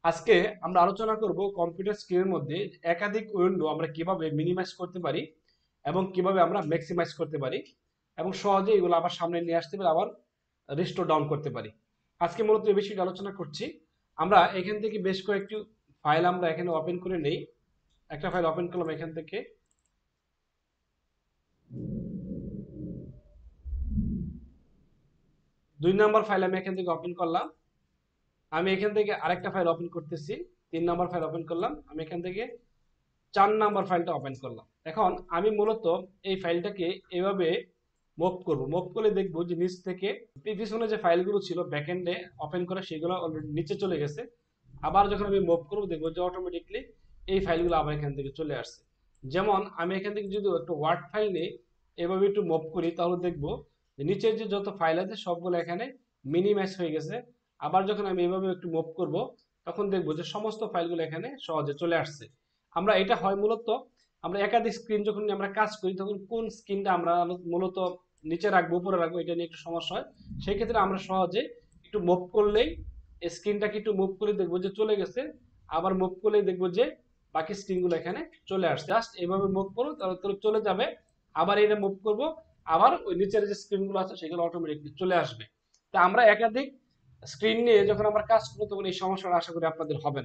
আজকে আমরা আলোচনা করব কম্পিউটার স্ক্রিনের মধ্যে একাধিক উইন্ডো আমরা কিভাবে মিনিমাইজ করতে পারি এবং কিভাবে আমরা ম্যাক্সিমাইজ করতে পারি এবং সহজে এগুলো আবার সামনে নিয়ে আসতে পারি, আবার রিস্টোর ডাউন করতে পারি। আজকে মূলত এই বিষয়টা আলোচনা করছি। আমরা এখান থেকে বেশ কয়েকটি ফাইল আমরা এখানে ওপেন করে নেই। একটা ফাইল ওপেন করলাম এখান থেকে, 2 নম্বর ফাইল আমি এখান থেকে ওপেন করলাম। আমি এখান থেকে আরেকটা ফাইল ওপেন করতেছি, 3 নম্বর ফাইল ওপেন করলাম। আমি এখান থেকে 4 নম্বর ফাইলটা ওপেন করলাম। এখন আমি মূলত এই ফাইলটাকে এভাবে মুভ করব। মুভ করলে দেখবো যে নিচ থেকে পিছনে যে ফাইলগুলো ছিল ব্যাকএন্ডে ওপেন করা, সেগুলো অলরেডি নিচে চলে গেছে। আবার যখন আমি মুভ করব দেখবো যে অটোমেটিকলি এই ফাইলগুলো আবার এখান থেকে চলে আসছে। যেমন আমি এখান থেকে যদি একটা ওয়ার্ড ফাইল নিয়ে এভাবে একটু মুভ করি, তাহলে দেখবো যে নিচের যে যত ফাইল আছে সবগুলো এখানে মিনিমাইজ হয়ে গেছে। আবার যখন আমি এভাবে একটু মুভ করব, তখন দেখবো যে সমস্ত ফাইলগুলো এখানে সহজে চলে আসছে। আমরা এটা হয় মূলত আমরা একাধিক স্ক্রিন যখন নিয়ে আমরা কাজ করি, তখন কোন স্ক্রিনটা আমরা মূলত নিচে রাখবো উপরে রাখবো এটা নিয়ে একটু সমস্যা হয়। সেই ক্ষেত্রে আমরা সহজে একটু মুভ করলেই স্ক্রিনটাকে একটু মুভ করে দেখবো যে চলে গেছে। আবার মুভ করলেই দেখবো যে বাকি স্ক্রিনগুলো এখানে চলে আসছে। জাস্ট এইভাবে মুভ করো তাহলে তো চলে যাবে। আবার এটা মুভ করব, আবার ওই নিচের যে স্ক্রিনগুলো আছে সেগুলো অটোমেটিকলি চলে আসবে। তা আমরা একাধিক স্ক্রিন নিয়ে যখন আমরা কাজ করবো তখন এই সমস্যাটা আশা করি আপনাদের হবে না।